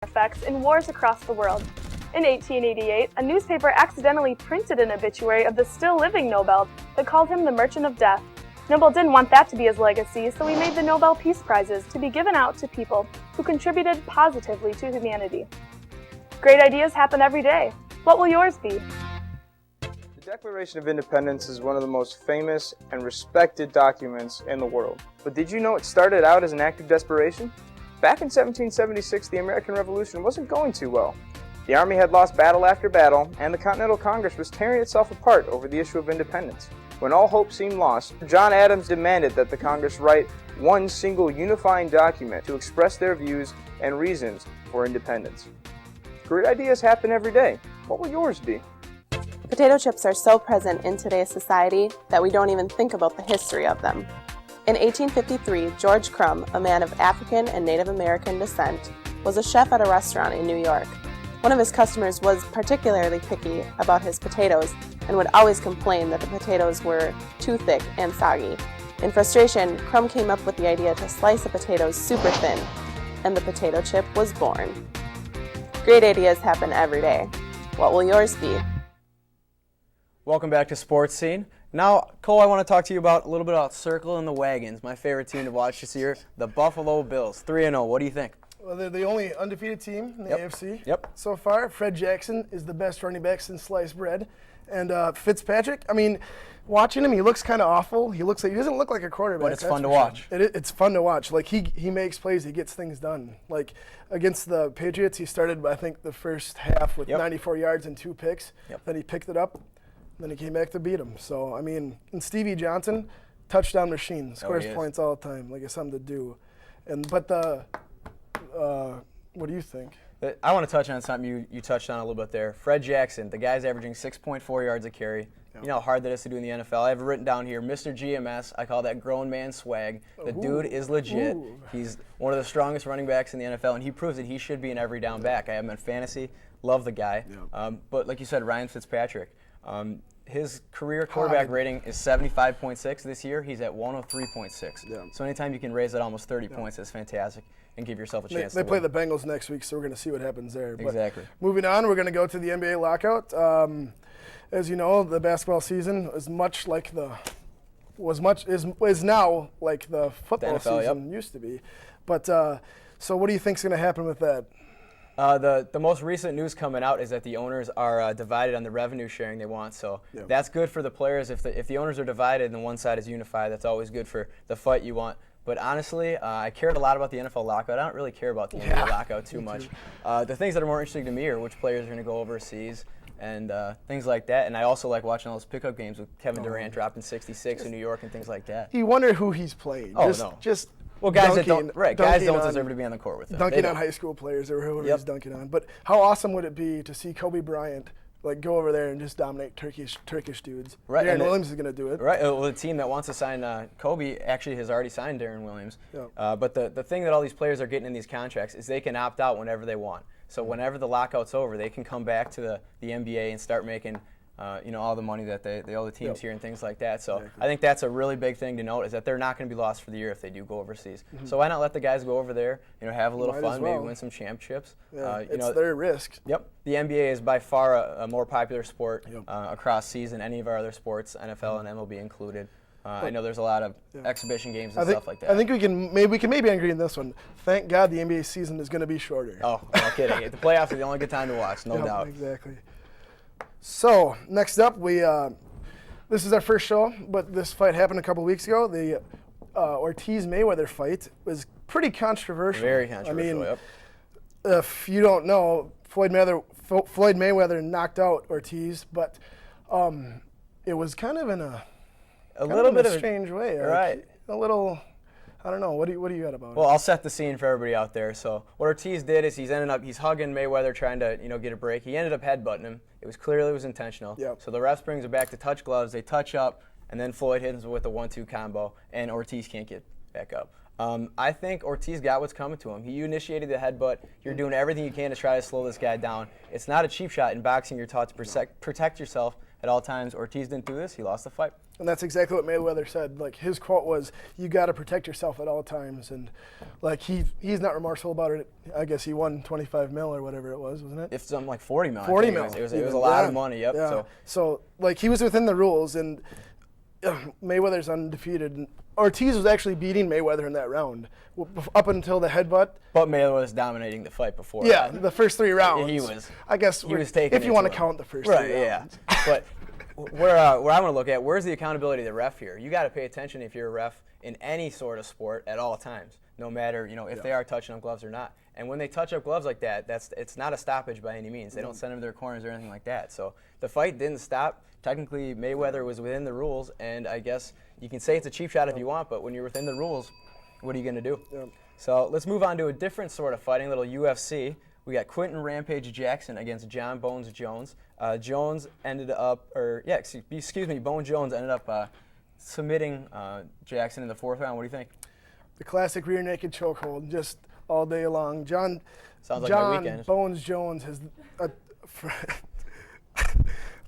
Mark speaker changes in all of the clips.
Speaker 1: effects in wars across the world. In 1888, a newspaper accidentally printed an obituary of the still-living Nobel that called him the Merchant of Death. Nobel didn't want that to be his legacy, so he made the Nobel Peace Prizes to be given out to people who contributed positively to humanity. Great ideas happen every day. What will yours be?
Speaker 2: The Declaration of Independence is one of the most famous and respected documents in the world. But did you know it started out as an act of desperation? Back in 1776, the American Revolution wasn't going too well. The Army had lost battle after battle, and the Continental Congress was tearing itself apart over the issue of independence. When all hope seemed lost, John Adams demanded that the Congress write one single unifying document to express their views and reasons for independence. Great ideas happen every day. What will yours be?
Speaker 3: Potato chips are so present in today's society that we don't even think about the history of them. In 1853, George Crumb, a man of African and Native American descent, was a chef at a restaurant in New York. One of his customers was particularly picky about his potatoes and would always complain that the potatoes were too thick and soggy. In frustration, Crumb came up with the idea to slice the potatoes super thin, and the potato chip was born. Great ideas happen every day. What will yours be?
Speaker 4: Welcome back to Sports Scene. Now, Cole, I want to talk to you about a little bit about Circle and the Wagons, my favorite team to watch this year, the Buffalo Bills, 3-0. What do you think?
Speaker 5: Well, they're the only undefeated team in the AFC so
Speaker 4: Yep.
Speaker 5: far. Fred Jackson is the best running back since sliced bread. And Fitzpatrick, I mean, watching him, he looks kind of awful. He doesn't look like a quarterback.
Speaker 4: But it's
Speaker 5: that's
Speaker 4: fun to
Speaker 5: for sure.
Speaker 4: watch.
Speaker 5: It's fun to watch. Like, he makes plays. He gets things done. Like, against the Patriots, he started, I think, the first half with 94 yards and 2 picks.
Speaker 4: Yep.
Speaker 5: Then he picked it up. Then he came back to beat him. So, I mean, and Stevie Johnson, touchdown machine, scores points all the time. Like, it's something to do. But what do you think?
Speaker 4: I want to touch on something you touched on a little bit there. Fred Jackson, the guy's averaging 6.4 yards a carry. Yeah. You know how hard that is to do in the NFL. I have it written down here, Mr. GMS. I call that grown man swag. The dude is legit. He's one of the strongest running backs in the NFL, and he proves that he should be an every down back. I have him in fantasy. Love the guy. Yeah. But like you said, Ryan Fitzpatrick, his career quarterback rating is 75.6 this year. He's at 103.6. Yeah. So anytime you can raise that almost 30 points, that's fantastic, and give yourself a chance
Speaker 5: They
Speaker 4: to
Speaker 5: play
Speaker 4: win.
Speaker 5: the Bengals next week, so we're going to see what happens there.
Speaker 4: Exactly.
Speaker 5: But moving on, we're going to go to the NBA lockout. As you know, the basketball season is much like is now like the football
Speaker 4: NFL,
Speaker 5: season used to be. But so what do you think is going to happen with that?
Speaker 4: The most recent news coming out is that the owners are divided on the revenue sharing they want. So that's good for the players. If the owners are divided and one side is unified, that's always good for the fight you want. But honestly, I cared a lot about the NFL lockout. I don't really care about the NBA lockout too much. The things that are more interesting to me are which players are going to go overseas and things like that. And I also like watching all those pickup games with Kevin Durant dropping 66 in New York and things like that.
Speaker 5: You wonder who he's playing.
Speaker 4: Oh,
Speaker 5: no.
Speaker 4: Well, guys
Speaker 5: dunking,
Speaker 4: guys don't deserve to be on the court with them.
Speaker 5: Dunking on high school players or whoever he's dunking on. But how awesome would it be to see Kobe Bryant go over there and just dominate Turkish dudes?
Speaker 4: Right.
Speaker 5: Darren Williams is going to do it.
Speaker 4: Right. Well, the team that wants to sign Kobe actually has already signed Darren Williams. Yep. But the thing that all these players are getting in these contracts is they can opt out whenever they want. So whenever the lockout's over, they can come back to the NBA and start making all the money that they owe the teams here and things like that. So I think that's a really big thing to note is that they're not going to be lost for the year if they do go overseas. So why not let the guys go over there, have a little fun, maybe win some championships.
Speaker 5: Yeah, it's their risk.
Speaker 4: Yep. The NBA is by far a more popular sport across season, any of our other sports, NFL and MLB included. I know there's a lot of exhibition games and stuff like that.
Speaker 5: I think we can maybe agree on this one. Thank God the NBA season is going to be shorter.
Speaker 4: Oh, no kidding. The playoffs are the only good time to watch, no doubt.
Speaker 5: Exactly. So next up, this is our first show, but this fight happened a couple weeks ago. The Ortiz-Mayweather fight was pretty controversial.
Speaker 4: Very controversial.
Speaker 5: I mean, if you don't know, Floyd Mayweather knocked out Ortiz, but it was kind of in a little bit of a strange way.
Speaker 4: Right.
Speaker 5: A little. I don't know. What do you got about it?
Speaker 4: Well, I'll set the scene for everybody out there. So what Ortiz did is he's hugging Mayweather trying to get a break. He ended up headbutting him. It was intentional.
Speaker 5: Yep.
Speaker 4: So the refs brings it back to touch gloves. They touch up, and then Floyd hits him with a 1-2 combo, and Ortiz can't get back up. I think Ortiz got what's coming to him. You initiated the headbutt. You're doing everything you can to try to slow this guy down. It's not a cheap shot. In boxing, you're taught to protect yourself at all times. Ortiz didn't do this. He lost the fight.
Speaker 5: And that's exactly what Mayweather said. Like, his quote was, "You got to protect yourself at all times." And like, he's not remorseful about it. I guess he won 25 mil or whatever it was, wasn't it?
Speaker 4: If something like 40 mil.
Speaker 5: 40 mil.
Speaker 4: It was a lot of money. Yep.
Speaker 5: Yeah. So like, he was within the rules, and Mayweather's undefeated. And Ortiz was actually beating Mayweather in that round up until the headbutt.
Speaker 4: But Mayweather was dominating the fight before.
Speaker 5: Yeah,
Speaker 4: that.
Speaker 5: the first 3 rounds.
Speaker 4: He was.
Speaker 5: I guess
Speaker 4: he was taking
Speaker 5: if you want to count the first 3 rounds.
Speaker 4: Yeah. But where I'm going to look at, where's the accountability of the ref here? You got to pay attention if you're a ref in any sort of sport at all times, no matter if they are touching up gloves or not. And when they touch up gloves like that, it's not a stoppage by any means. They don't send them to their corners or anything like that. So the fight didn't stop. Technically, Mayweather was within the rules, and I guess you can say it's a cheap shot if you want, but when you're within the rules, what are you going to do?
Speaker 5: Yeah.
Speaker 4: So let's move on to a different sort of fighting, a little UFC. We got Quentin Rampage Jackson against John Bones Jones. Bones Jones ended up submitting Jackson in the 4th round. What do you think?
Speaker 5: The classic rear naked chokehold, just all day long.
Speaker 4: Sounds like my weekend.
Speaker 5: Bones Jones has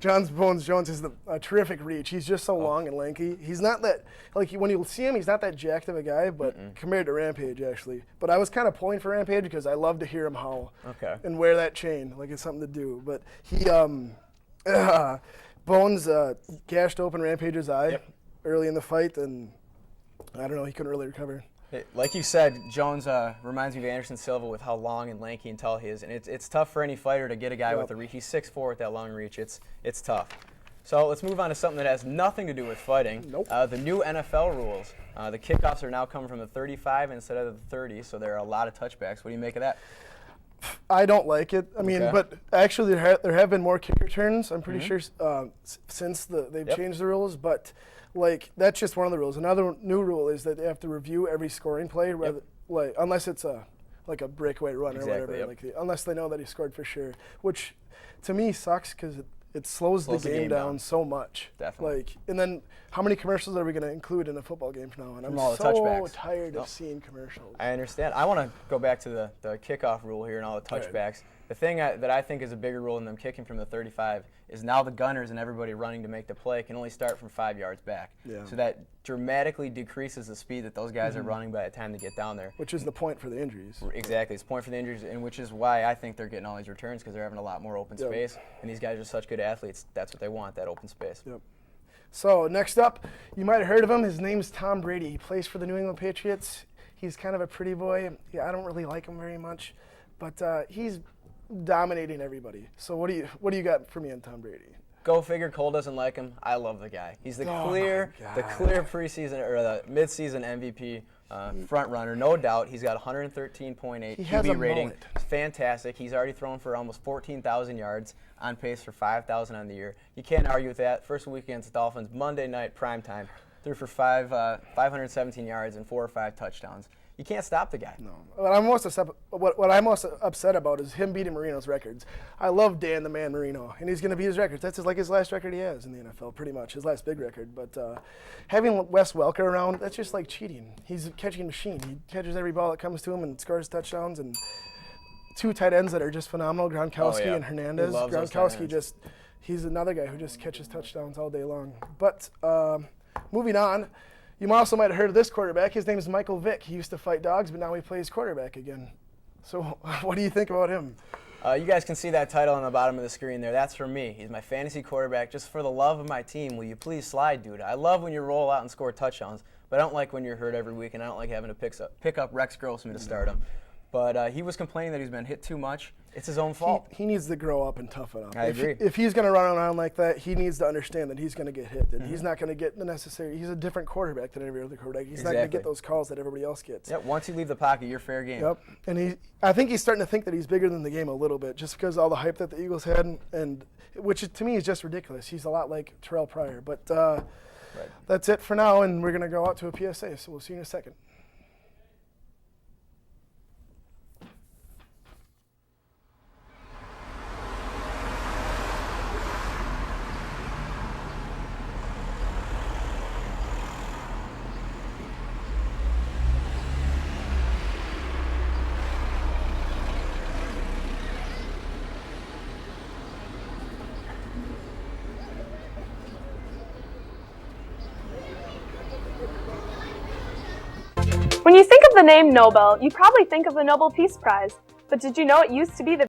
Speaker 5: John Bones Jones has a terrific reach. He's just so long and lanky. He's not that, like, when you see him, he's not that jacked of a guy, but compared to Rampage, actually. But I was kind of pulling for Rampage because I love to hear him howl and wear that chain. Like, it's something to do. But he, Bones gashed open Rampage's eye early in the fight, and I don't know, he couldn't really recover.
Speaker 4: Like you said, Jones reminds me of Anderson Silva with how long and lanky and tall he is, and it's tough for any fighter to get a guy with a reach. He's 6'4" with that long reach. It's tough. So let's move on to something that has nothing to do with fighting.
Speaker 5: Nope.
Speaker 4: The new NFL rules. The kickoffs are now coming from the 35 instead of the 30, so there are a lot of touchbacks. What do you make of that?
Speaker 5: I don't like it. I mean, but actually there have been more kick returns, I'm pretty sure, since they've changed the rules, but like, that's just one of the rules. Another new rule is that they have to review every scoring play, like, unless it's like a breakaway run or whatever, like unless they know that he scored for sure, which to me sucks because it slows the game down so much.
Speaker 4: Definitely.
Speaker 5: Like, and then how many commercials are we going to include in a football game from now on? I'm
Speaker 4: all the
Speaker 5: so
Speaker 4: touchbacks.
Speaker 5: tired of seeing commercials.
Speaker 4: I understand. I want to go back to the kickoff rule here and all the touchbacks. The thing that I think is a bigger rule than them kicking from the 35 is now the gunners and everybody running to make the play can only start from 5 yards back.
Speaker 5: Yeah.
Speaker 4: So that dramatically decreases the speed that those guys are running by the time they get down there.
Speaker 5: Which is the point for the injuries.
Speaker 4: Exactly. It's the point for the injuries, and which is why I think they're getting all these returns, because they're having a lot more open space. And these guys are such good athletes. That's what they want, that open space.
Speaker 5: Yep. So next up, you might have heard of him. His name's Tom Brady. He plays for the New England Patriots. He's kind of a pretty boy. Yeah, I don't really like him very much, but he's dominating everybody. So what do you got for me on Tom Brady?
Speaker 4: Go figure. Cole doesn't like him. I love the guy. He's the clear preseason or the midseason MVP front runner, no doubt. He's got 113.8 QB rating. Fantastic. He's already thrown for almost 14,000 yards, on pace for 5,000 on the year. You can't argue with that. First week against the Dolphins, Monday night prime time, threw for 517 yards and 4 or 5 touchdowns. You can't stop the guy.
Speaker 5: No. What I'm most upset about is him beating Marino's records. I love Dan the Man Marino, and he's going to beat his records. That's his last record he has in the NFL, pretty much, his last big record. But having Wes Welker around, that's just like cheating. He's a catching machine. He catches every ball that comes to him and scores touchdowns. And 2 tight ends that are just phenomenal, Gronkowski and Hernandez. Gronkowski he's another guy who just catches touchdowns all day long. But moving on. You also might have heard of this quarterback. His name is Michael Vick. He used to fight dogs, but now he plays quarterback again. So what do you think about him?
Speaker 4: You guys can see that title on the bottom of the screen there. That's for me. He's my fantasy quarterback. Just for the love of my team, will you please slide, dude? I love when you roll out and score touchdowns, but I don't like when you're hurt every week, and I don't like having to pick up Rex Grossman to start him. But he was complaining that he's been hit too much. It's his own fault.
Speaker 5: He needs to grow up and toughen up.
Speaker 4: I agree.
Speaker 5: If he's going to run around like that, he needs to understand that he's going to get hit. And he's not going to get the necessary. He's a different quarterback than every other quarterback. He's not going to get those calls that everybody else gets.
Speaker 4: Yep. Once you leave the pocket, you're fair game.
Speaker 5: Yep. And I think he's starting to think that he's bigger than the game a little bit, just because of all the hype that the Eagles had, and which to me is just ridiculous. He's a lot like Terrell Pryor. But that's it for now, and we're going to go out to a PSA. So we'll see you in a second.
Speaker 1: When you think of the name Nobel, you probably think of the Nobel Peace Prize. But did you know it used to be the